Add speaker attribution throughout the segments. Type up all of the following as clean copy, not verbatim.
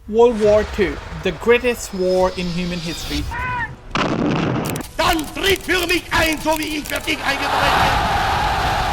Speaker 1: World War II, the greatest war in human history.
Speaker 2: Dann tritt für mich ein, so wie ich für dich eingetreten bin.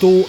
Speaker 1: 2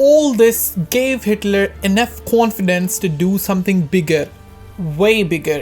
Speaker 1: All this gave Hitler enough confidence to do something bigger, way bigger.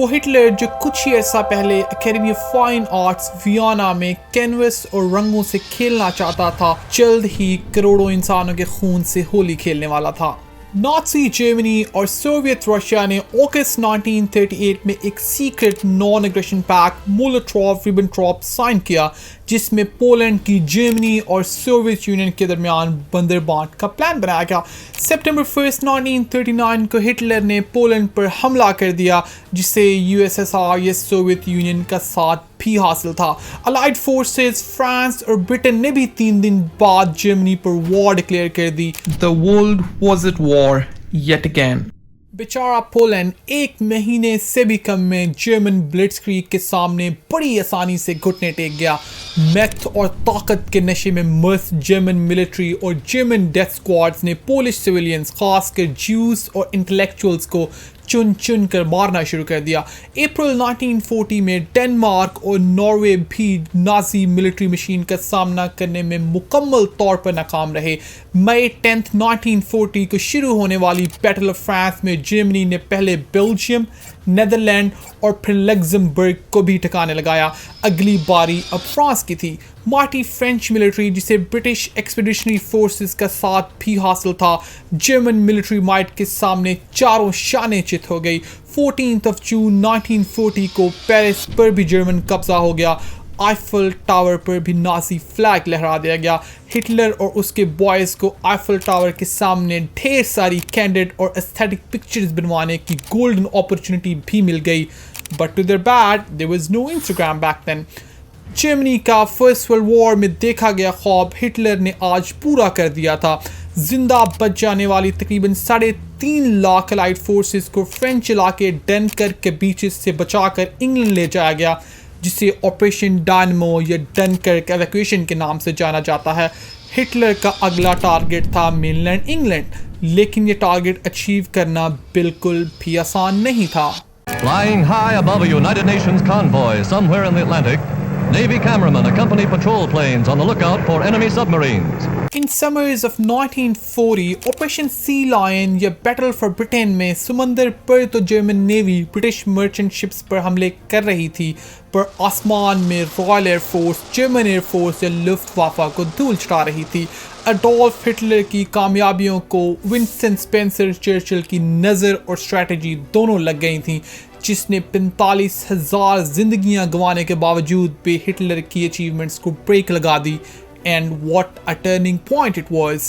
Speaker 1: وہ Hitler جو کچھ ہی عرصہ پہلے academy of fine arts Vienna میں canvas اور رنگوں سے کھیلنا چاہتا تھا، جلد ہی کروڑوں انسانوں کے خون سے ہولی کھیلنے والا تھا۔ نازی جرمنی اور سوویت رشیا نے اگست 1938 میں ایک secret non aggression pact Molotov Ribbentrop sign کیا، جس میں پولینڈ کی جرمنی اور سوویت یونین کے درمیان بندربانٹ کا پلان بنایا گیا۔ سپٹمبر 1 1939 کو ہٹلر نے پولینڈ پر حملہ کر دیا، جس سے USSR یا سوویت یونین کا ساتھ بھی حاصل تھا۔ الائڈ فورسز فرانس اور برٹن نے بھی 3 دن بعد جرمنی پر وار ڈکلیئر کر دی۔ The world was at war yet again۔ بیچارہ پولینڈ 1 مہینے سے بھی کم میں جرمن بلٹسکریگ کے سامنے بڑی آسانی سے گھٹنے ٹیک گیا۔ میتھ اور طاقت کے نشے میں مست جرمن ملٹری اور جرمن ڈیتھ اسکواڈز نے پولش سویلینز، خاص کر جیوز اور انٹلیکچوئلز کو چن چن کر مارنا شروع کر دیا۔ اپریل 1940 میں ڈنمارک اور ناروے بھی نازی ملٹری مشین کا سامنا کرنے میں مکمل طور پر ناکام رہے۔ مئی 10 1940 کو شروع ہونے والی بیٹل آف فرانس میں جرمنی نے پہلے بیلجیم، نیدرلینڈ اور پھر لگزمبرگ کو بھی ٹھکانے لگایا۔ اگلی باری اب فرانس کی تھی۔ مارٹی فرینچ ملٹری، جسے برٹش ایکسپیڈیشنری فورسز کا ساتھ بھی حاصل تھا، جرمن ملٹری مائٹ کے سامنے چاروں شانے چت ہو گئی۔ 14 جون 1940 کو پیرس پر بھی جرمن قبضہ ہو گیا۔ آئیفل ٹاور پر بھی نازی فلیگ لہرا دیا گیا۔ ہٹلر اور اس کے بوائز کو آئیفل ٹاور کے سامنے ڈھیر ساری کینڈڈ اور ایستھیٹک پکچرز بنوانے کی گولڈن اپرچونٹی بھی مل گئی۔ But to their bad there was no Instagram back then۔ جرمنی کا فرسٹ ورلڈ وار میں دیکھا گیا خواب ہٹلر نے آج پورا کر دیا تھا۔ زندہ بچ جانے والی تقریباً 3.5 لاکھ الائڈ فورسز کو فرینچ علاقے ڈنکرک کے بیچز سے بچا کر انگلینڈ لے جایا گیا، جسے آپریشن ڈائنمو یا ڈنکرک ایویکویشن کے نام سے جانا جاتا ہے۔ ہٹلر کا اگلا ٹارگٹ تھا مین لینڈ انگلینڈ، لیکن یہ ٹارگٹ اچیو کرنا بالکل بھی آسان نہیں تھا۔
Speaker 3: Flying high above a United Nations convoy somewhere in the Atlantic, Navy cameramen accompany patrol planes on the lookout for enemy submarines.
Speaker 1: In summers of 1940, Operation Sea Lion یا Battle for Britain میں سمندر پر تو German navy British merchant ships پر حملے کر رہی تھی، پر آسمان میں royal air force, German air force یا لفٹ وافا کو دھول چٹا رہی تھی۔ اڈولف ہٹلر کی کامیابیوں کو ونسٹن اسپینسر چرچل کی نظر اور اسٹریٹجی دونوں لگ گئی تھیں، جس نے 45,000 زندگیاں گنوانے کے باوجود بھی ہٹلر کی اچیومنٹس کو بریک لگا دی۔ And what a turning point it was!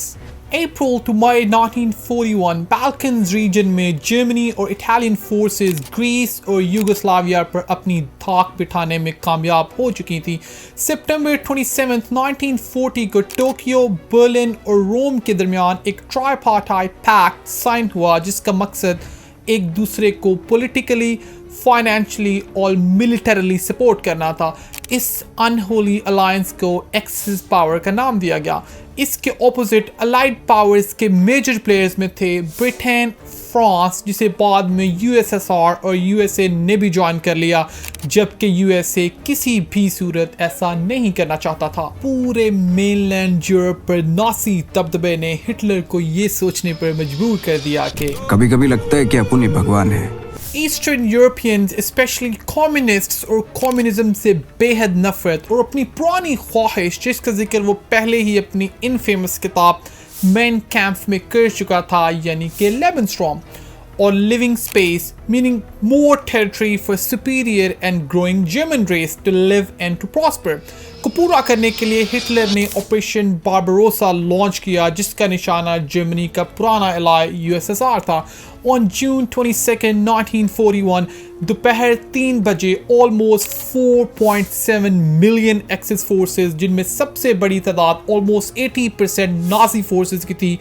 Speaker 1: April to May 1941 Balkans region میں جرمنی اور اٹالین فورسز گریس اور یوگوسلاویا پر اپنی دھاک بٹھانے میں کامیاب ہو چکی تھیں۔ سپٹمبر 27 1940 کو ٹوکیو، برلن اور روم کے درمیان ایک ٹرائیپارٹائٹ پیکٹ سائن ہوا، جس کا مقصد ایک دوسرے کو پولیٹیکلی، فائنینشلی اور ملٹریلی سپورٹ کرنا تھا۔ اس انہولی الائنس کو ایکسس پاور کا نام دیا گیا۔ اس کے اپوزٹ الائڈ پاورز کے میجر پلیئرز میں تھے برٹین، فرانس، جسے بعد میں USSR اور USA نے بھی جوائن کر لیا، جبکہ USA کسی بھی صورت ایسا نہیں کرنا چاہتا تھا۔ پورے مین لینڈ یورپ پر نازی دبدبے نے ہٹلر کو یہ سوچنے پر مجبور کر دیا کہ
Speaker 4: کبھی کبھی لگتا ہے کہ اپنی بھگوان ہے۔
Speaker 1: ایسٹرن یورپینز اسپیشلی کمیونسٹس اور کمیونزم سے بے حد نفرت اور اپنی پرانی خواہش، جس کا ذکر وہ پہلے ہی اپنی انفیمس کتاب مین کیمپ میں کر چکا تھا، یعنی کہ لیبن اسٹارم، اور living space meaning more territory for superior and growing German race to live and to prosper کو پورا کرنے کے لیے ہٹلر نے آپریشن باربروسا لانچ کیا، جس کا نشانہ جرمنی کا پرانا علاقہ USSR تھا۔ On June 22, 1941 دوپہر 3 بجے almost 4.7 ملین ایکسس فورسز، جن میں سب سے بڑی تعداد almost 80% نازی فورسز کی تھی،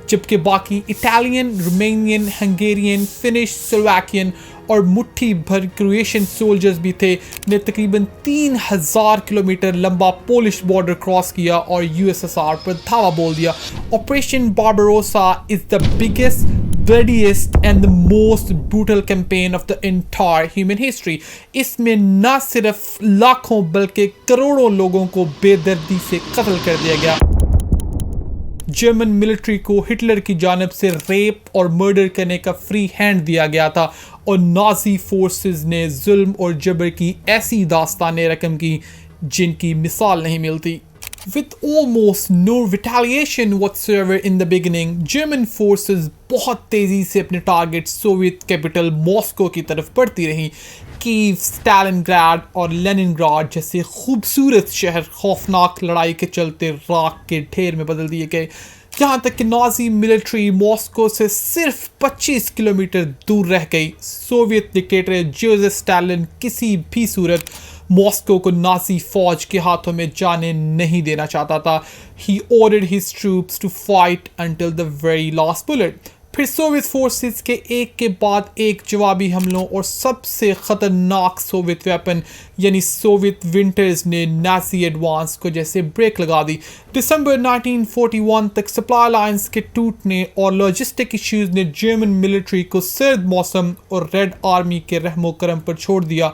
Speaker 1: جبکہ باقی اٹالین، رومینین، ہنگیرین، فنش، سلوواکین اور مٹھی بھر کرویشین سولجرز بھی تھے، نے تقریباً 3000 کلومیٹر لمبا پولش بارڈر کراس کیا اور USSR پر دھاوا بول دیا۔ Operation Barbarossa is the biggest, bloodiest and the most brutal campaign of the entire human history۔ اس میں نہ صرف لاکھوں بلکہ کروڑوں لوگوں کو بے دردی سے قتل کر دیا گیا۔ جرمن ملٹری کو ہٹلر کی جانب سے ریپ اور مرڈر کرنے کا فری ہینڈ دیا گیا تھا اور نازی فورسز نے ظلم اور جبر کی ایسی داستانیں رقم کی جن کی مثال نہیں ملتی. With almost no retaliation whatsoever in the beginning, German forces بہت تیزی سے اپنے ٹارگٹ سوویت کیپٹل ماسکو کی طرف بڑھتی رہیں. کیو، اسٹالنگراڈ اور لیننگراڈ جیسے خوبصورت شہر خوفناک لڑائی کے چلتے راکھ کے ڈھیر میں بدل دیے گئے، یہاں تک کہ نازی ملٹری ماسکو سے صرف 25 کلومیٹر دور رہ گئی. سوویت ڈکٹیٹر جوزف اسٹالن کسی بھی صورت ماسکو کو نازی فوج کے ہاتھوں میں جانے نہیں دینا چاہتا تھا. He ordered his troops to fight until the very last bullet. پھر سوویت فورسز کے ایک کے بعد ایک جوابی حملوں اور سب سے خطرناک سوویت ویپن یعنی سوویت ونٹرز نے نازی ایڈوانس کو جیسے بریک لگا دی. دسمبر 1941 تک سپلائی لائنز کے ٹوٹنے اور لاجسٹک ایشوز نے جرمن ملٹری کو سرد موسم اور ریڈ آرمی کے رحم و کرم پر چھوڑ دیا،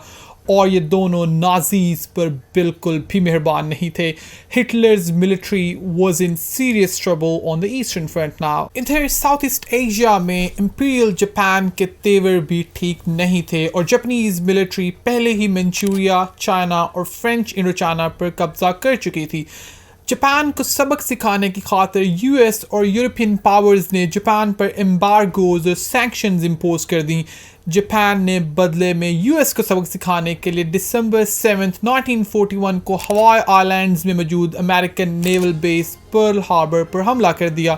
Speaker 1: اور یہ دونوں نازیز پر بالکل بھی مہربان نہیں تھے. Hitler's military was in serious trouble on the eastern front now. ادھر ساؤتھ ایسٹ ایشیا میں امپیریل جاپان کے تیور بھی ٹھیک نہیں تھے اور جاپنیز ملٹری پہلے ہی منچوریا، چائنا اور فرینچ انڈو چائنا پر قبضہ کر چکی تھی. جاپان کو سبق سکھانے کی خاطر یو ایس اور یورپین پاورز نے جاپان پر امبارگوز اور سینکشنز امپوز کر دیں. جاپان نے بدلے میں یو ایس کو سبق سکھانے کے لیے دسمبر 7 1941 کو ہوائی آئلینڈز میں موجود امریکن نیول بیس پرل ہاربر پر حملہ کر دیا،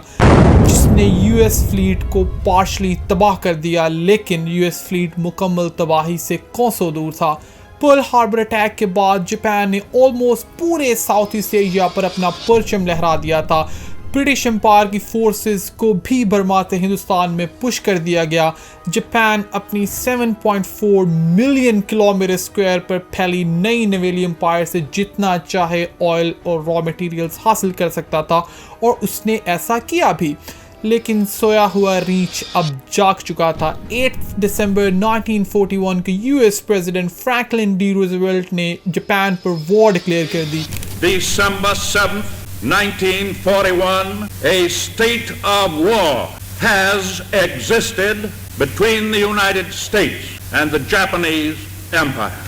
Speaker 1: جس نے یو ایس فلیٹ کو پارشلی تباہ کر دیا، لیکن یو ایس فلیٹ مکمل تباہی سے کوسوں دور تھا. پرل ہاربر اٹیک کے بعد جاپان نے آلموسٹ پورے ساؤتھ ایسٹ ایشیا پر اپنا پرچم لہرا دیا تھا. برٹش امپائر کی فورسز کو بھی برماتے ہندوستان میں پش کر دیا گیا. جاپان اپنی 7.4 ملین کلومیٹر اسکوائر پر پھیلی نئی نویلی امپائر سے جتنا چاہے آئل اور را مٹیریلز حاصل کر سکتا تھا، اور اس نے ایسا کیا بھی. لیکن سویا ہوا ریچھ اب جاگ چکا تھا. 8 دسمبر 1941 کے U S president Franklin D Roosevelt نے جاپان پر وار ڈکلیئر کر دی.
Speaker 5: December 7th, 1941, a state of war has existed between the United States and the Japanese Empire.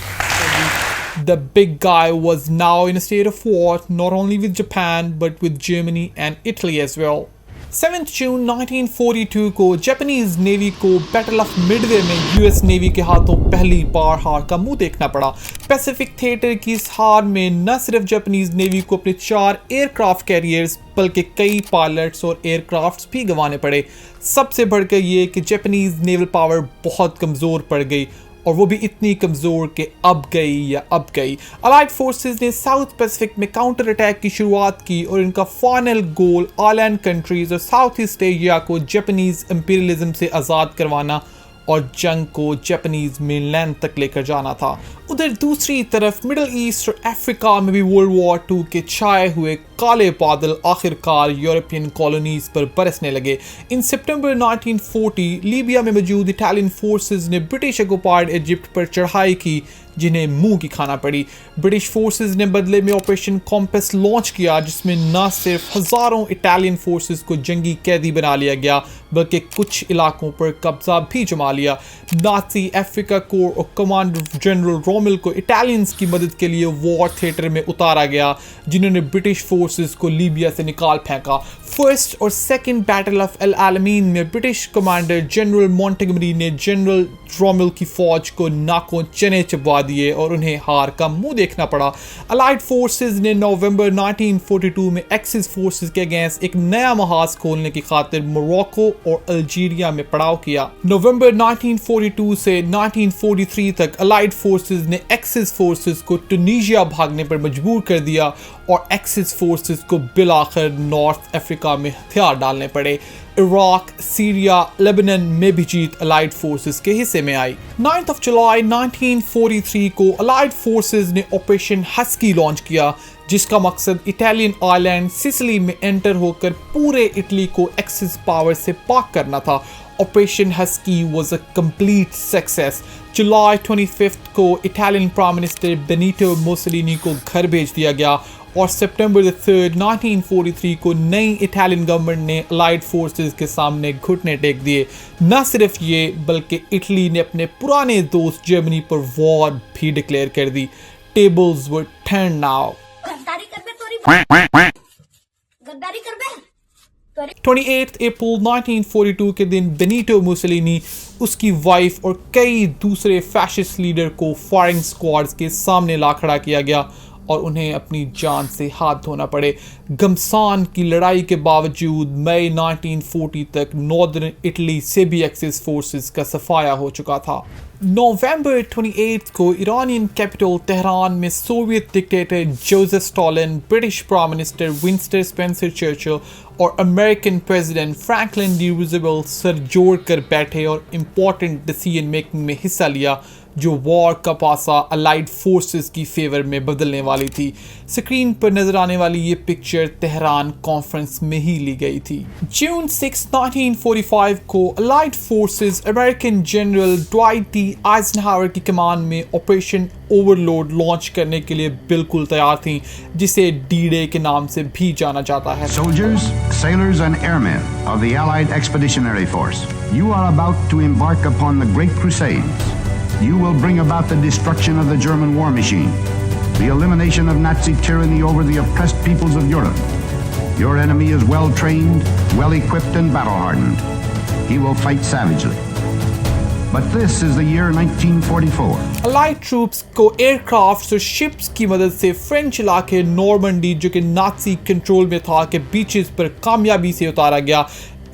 Speaker 1: The big guy was now in a state of war, not only with Japan but with Germany and Italy as well. 7 جون 1942 کو Japanese navy کو battle of mid وے میں U S navy کے ہاتھوں پہلی بار ہار کا منہ دیکھنا پڑا. پیسیفک تھیٹر کی اس ہار میں نہ صرف جاپنیز نیوی کو اپنے 4 ایئر کرافٹ کیریئرز بلکہ کئی پائلٹس اور ایئر کرافٹس بھی گنوانے پڑے. سب سے بڑھ کر یہ کہ جاپنیز نیول پاور بہت کمزور پڑ گئی، اور وہ بھی اتنی کمزور کہ اب گئی. الائڈ فورسز نے ساؤتھ پیسیفک میں کاؤنٹر اٹیک کی شروعات کی، اور ان کا فائنل گول آئلینڈ کنٹریز اور ساؤتھ ایسٹ ایشیا کو جاپنیز امپیریلزم سے آزاد کروانا اور جنگ کو جاپنیز مین لینڈ تک لے کر جانا تھا. ادھر دوسری طرف مڈل ایسٹ اور افریقہ میں بھی ورلڈ وار 2 کے چھائے ہوئے کالے بادل آخر کار یورپین کالونیز پر برسنے لگے. ان سپٹمبر 1940 لیبیا میں موجود اٹالین فورسز نے برٹش آکوپائڈ ایجپٹ پر چڑھائی کی، جنہیں منہ کی کھانا پڑی. برٹش فورسز نے بدلے میں آپریشن کمپس لانچ کیا، جس میں نہ صرف ہزاروں اٹالین فورسز کو جنگی قیدی بنا لیا گیا بلکہ کچھ علاقوں پر قبضہ بھی جما لیا. نازی افریقہ کور اور کمانڈر جنرل رومل کو اٹالینز کی مدد کے لیے وار تھیٹر میں اتارا گیا، جنہوں نے برٹش فورسز کو لیبیا سے نکال پھینکا. فرسٹ اور سیکنڈ بیٹل آف العالمین میں برٹش کمانڈر جنرل مونٹگمری نے جنرل رومل کی فوج کو ناکوں چنے چبوا دیے اور انہیں ہار کا منہ دیکھنا پڑا. الائڈ فورسز نے نومبر 1942 میں ایکسس فورسز کے اگینسٹ ایک نیا محاذ کھولنے کی خاطر موروکو اور الجیریا میں پڑاؤ کیا. نومبر 1942 سے 1943 تک الائڈ فورسز نے ایکسس فورسز کو ٹونیشیا بھاگنے پر مجبور کر دیا، اور ایکسس فورسز کو بالآخر نارتھ افریقہ میں ہتھیار ڈالنے پڑے. عراق، سیریا، لیبنان میں بھی جیت الائڈ فورسز کے حصے میں آئی. 9 جولائی 1943 کو الائڈ فورسز نے آپریشن ہسکی لانچ کیا، جس کا مقصد اٹالین آئی لینڈ سسلی میں انٹر ہو کر پورے اٹلی کو ایکسس پاور سے پاک کرنا تھا. Operation Husky was a complete success. جولائی 25 کو Italian prime minister Benito Mussolini کو گھر بھیج دیا گیا، اور سپٹمبر 3, 1943 کو نئی اٹالین گورنمنٹ نے الائڈ فورسز کے سامنے گھٹنے ٹیک دیے. نہ صرف یہ بلکہ اٹلی نے اپنے پرانے دوست جرمنی پر وار بھی ڈکلیئر کر دی. ٹیبلز ور ٹرنڈ ناؤ. 28 اپریل 1942 کے دن بینیٹو موسولینی, اس کی وائف اور کئی دوسرے فیشسٹ لیڈر کو فائرنگ اسکواڈز کے سامنے لا کھڑا کیا گیا اور انہیں اپنی جان سے ہاتھ دھونا پڑے. گھمسان کی لڑائی کے باوجود مئی 1940 تک ناردرن اٹلی سے بھی ایکسس فورسز کا صفایا ہو چکا تھا. نومبر 28 کو ایرانین کیپٹل تہران میں Soviet dictator Joseph Stalin, British prime minister Winston Spencer Churchill اور American president Franklin D Roosevelt سر جوڑ کر بیٹھے اور امپورٹنٹ ڈیسیژن میکنگ میں حصہ لیا جو وار کا پاسا الائڈ فورسز کی فیور میں بدلنے والی تھی. سکرین پر نظر آنے والی یہ پکچر تہران کانفرنس میں ہی لی گئی تھی. جون 6, 1945 کو allied forces American general Dwight D Eisenhower کی کمان میں آپریشن اوور لوڈ لانچ کرنے کے لیے بالکل تیار تھیں, جسے ڈی ڈے کے نام سے بھی جانا جاتا ہے.
Speaker 6: Soldiers, sailors and airmen of the Allied Expeditionary Force, you are about to embark upon the Great Crusades. You will bring about the destruction of the German war machine, the elimination of Nazi tyranny over the oppressed peoples of Europe. Your enemy is well trained, well equipped and battle hardened. He will fight savagely. But this is the year 1944.
Speaker 1: Allied troops کو year crafts اور ships کی مدد سے French علاقے Normandy, جو کہ Nazi control میں تھا, کے بیچز پر کامیابی سے اتارا گیا.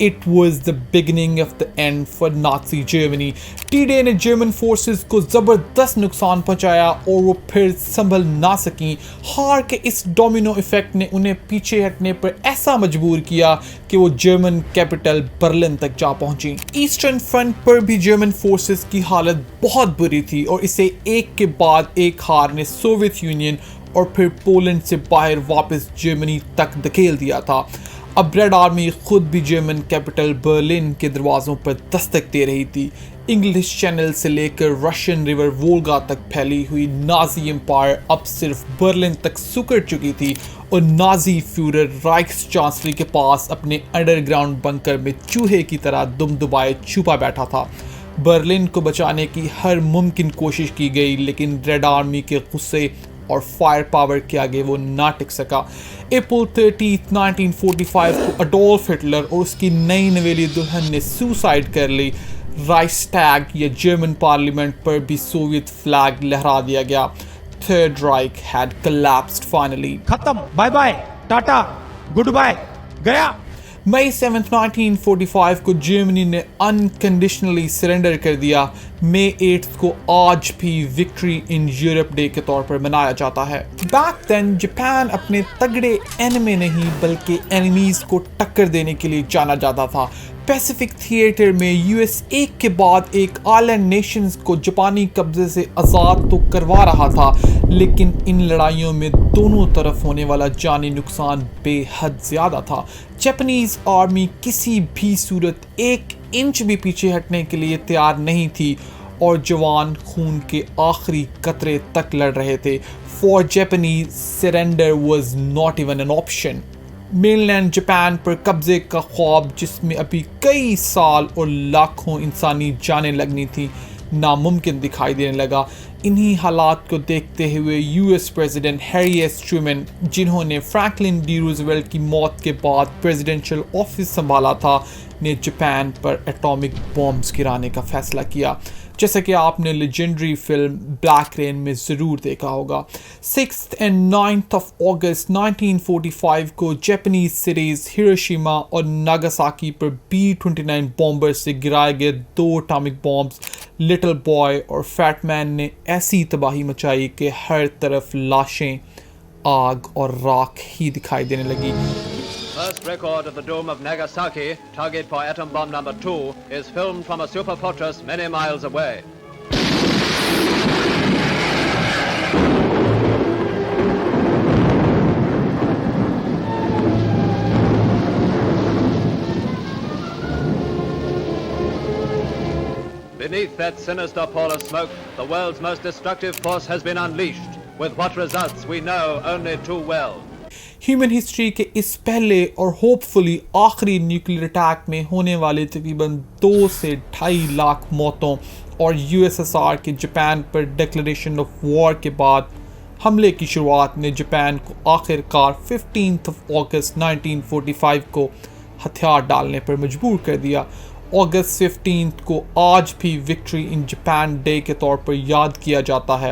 Speaker 1: It was the beginning of the end for Nazi Germany. T-day نے جرمن فورسز کو زبردست نقصان پہنچایا اور وہ پھر سنبھل نہ سکیں. ہار کے اس ڈومینو ایفیکٹ نے انہیں پیچھے ہٹنے پر ایسا مجبور کیا کہ وہ جرمن کیپٹل برلن تک جا پہنچیں. ایسٹرن فرنٹ پر بھی جرمن فورسز کی حالت بہت بری تھی اور اسے ایک کے بعد ایک ہار نے سوویت یونین اور پھر پولینڈ سے باہر واپس جرمنی تک دھکیل دیا تھا. اب ریڈ آرمی خود بھی جرمن کیپٹل برلن کے دروازوں پر دستک دے رہی تھی. انگلش چینل سے لے کر رشین ریور وولگا تک پھیلی ہوئی نازی امپائر اب صرف برلن تک سکڑ چکی تھی اور نازی فیورر رائکس چانسلری کے پاس اپنے انڈر گراؤنڈ بنکر میں چوہے کی طرح دم دبائے چھپا بیٹھا تھا. برلن کو بچانے کی ہر ممکن کوشش کی گئی, لیکن ریڈ آرمی کے غصے اور فائر پاور کے آگے وہ نہ ٹک سکا. اپریل 30, 1945 کو اڈولف ہٹلر اور اس کی نئی نویلی دلہن نے سوسائڈ کر لی. رائسٹیگ یا جرمن پارلیمنٹ پر بھی سوویت فلیگ لہرا دیا گیا. Third Reich had collapsed finally.
Speaker 7: ختم, bye bye, tata, goodbye, گیا.
Speaker 1: مئی 7, 1945 کو جرمنی نے انکنڈیشنلی سرنڈر کر دیا. مئی 8 کو آج بھی وکٹری ان یورپ ڈے کے طور پر منایا جاتا ہے. بیک دین جاپان اپنے تگڑے اینیمے نہیں بلکہ اینیمیز کو ٹکر دینے کے لیے جانا جاتا تھا. پیسیفک تھیٹر میں یو ایس ایک کے بعد ایک آئلینڈ نیشنز کو جاپانی قبضے سے آزاد تو کروا رہا تھا, لیکن ان لڑائیوں میں دونوں طرف ہونے والا جانی نقصان بے حد زیادہ تھا. جاپنیز آرمی کسی بھی صورت ایک انچ بھی پیچھے ہٹنے کے لیے تیار نہیں تھی اور جوان خون کے آخری قطرے تک لڑ رہے تھے. For Japanese surrender was not even an option. Mainland Japan پر قبضے کا خواب, جس میں ابھی کئی سال اور لاکھوں انسانی جانیں لگنی تھیں, ناممکن دکھائی دینے لگا. انہی حالات کو دیکھتے ہوئے U S president Harry S Truman, جنہوں نے فرینکلن ڈی روزویلٹ کی موت کے بعد پریزیڈنشل آفس سنبھالا تھا, نے جاپان پر ایٹامک بمبز گرانے کا فیصلہ کیا, جیسا کہ آپ نے لیجنڈری فلم بلیک رین میں ضرور دیکھا ہوگا. 6 اور 9 اگست 1945 کو جاپنیز سٹیز ہیروشیما اور ناگاساکی پر B-29 بامبر سے گرائے گئے 2 اٹامک بمبز لٹل بوائے اور فیٹ مین نے ایسی تباہی مچائی کہ ہر طرف لاشیں, آگ اور راکھ ہی دکھائی دینے لگی.
Speaker 8: First record of the doom of Nagasaki, target for atom bomb number 2, is filmed from a super fortress many miles away. Beneath that sinister pall of smoke, the world's most destructive force has been unleashed, with what results we know only too well.
Speaker 1: Human history کے اس پہلے اور hopefully آخری nuclear attack میں ہونے والے تقریباً 2 سے 2.5 لاکھ موتوں اور USSR کے جاپان پر ڈکلیریشن آف وار کے بعد حملے کی شروعات نے جاپان کو آخر کار 15 اگست 1945 کو ہتھیار ڈالنے پر مجبور کر دیا۔ اگست 15 کو آج بھی وکٹری ان جاپان ڈے کے طور پر یاد کیا جاتا ہے۔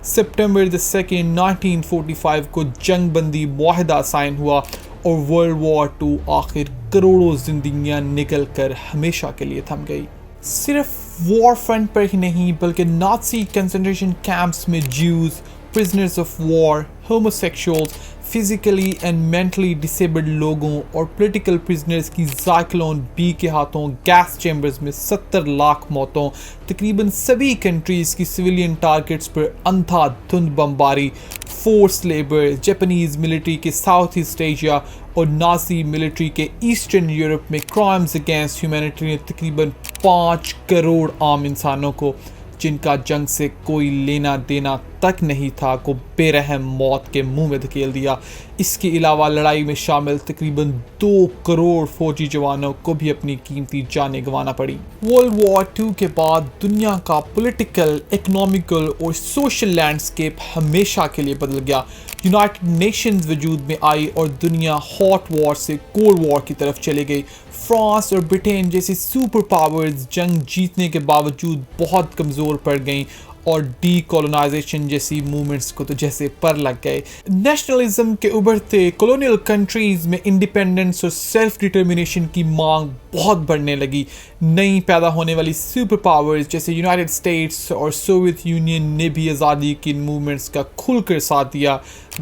Speaker 1: سپٹمبر 2 1945 کو جنگ بندی معاہدہ سائن ہوا اور ورلڈ وار 2 آخر کروڑوں زندگیاں نکل کر ہمیشہ کے لیے تھم گئی۔ صرف وار فرنٹ پر ہی نہیں بلکہ نازی کنسنٹریشن کیمپس میں Jews, prisoners of war, homosexuals, physically and mentally disabled لوگوں اور political prisoners کی zyklon B کے ہاتھوں گیس چیمبرز میں 70 لاکھ موتوں، تقریباً سبھی کنٹریز کی سویلین ٹارگٹس پر اندھا دھند بمباری، فورس لیبر، جاپانیز ملٹری کے ساؤتھ ایسٹ ایشیا اور نازی ملٹری کے ایسٹرن یورپ میں کرائمز اگینسٹ ہیومینٹی نے تقریباً 5 کروڑ عام انسانوں کو جن کا جنگ سے کوئی لینا دینا تک نہیں تھا کو بے رحم موت کے منہ میں دھکیل دیا۔ اس کے علاوہ لڑائی میں شامل تقریباً 2 کروڑ فوجی جوانوں کو بھی اپنی قیمتی جانیں گنوانا پڑی۔ ورلڈ وار 2 کے بعد دنیا کا پولیٹیکل، اکنامیکل اور سوشل لینڈسکیپ ہمیشہ کے لیے بدل گیا۔ یونائٹڈ نیشنز وجود میں آئی اور دنیا ہاٹ وار سے کولڈ وار کی طرف چلے گئی۔ فرانس اور برٹین جیسی سپر پاورز جنگ جیتنے کے باوجود بہت کمزور پڑ گئیں اور ڈی کولونائزیشن جیسی موومنٹس کو تو جیسے پر لگ گئے۔ نیشنلزم کے ابھرتے کولونیل کنٹریز میں انڈیپینڈنس اور سیلف ڈٹرمنیشن کی مانگ بہت بڑھنے لگی۔ نئی پیدا ہونے والی سپر پاورز جیسے یونائٹڈ اسٹیٹس اور سوویت یونین نے بھی آزادی کی ان موومنٹس کا کھل کر ساتھ دیا۔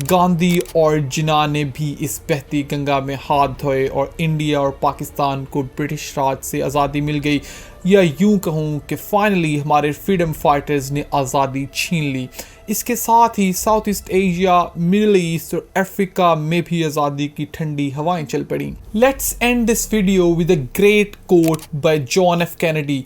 Speaker 1: گاندھی اور جناح نے بھی اس بہتی گنگا میں ہاتھ دھوئے اور انڈیا اور پاکستان کو برٹش راج سے آزادی مل گئی، یا یوں کہوں کہ فائنلی ہمارے فریڈم فائٹرز نے آزادی چھین لی۔ اس کے ساتھ ہی south east Asia, middle east اور افریقہ میں بھی آزادی کی ٹھنڈی ہوائیں چل پڑیں۔ Let's end this video with a great quote by John F Kennedy: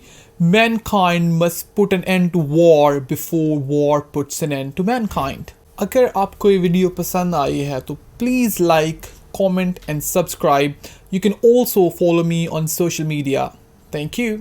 Speaker 1: Mankind must put an end to war before war puts an end to mankind۔ اگر آپ کو یہ ویڈیو پسند آئی ہے تو please like, comment and subscribe. You can also follow me on social media. Thank you.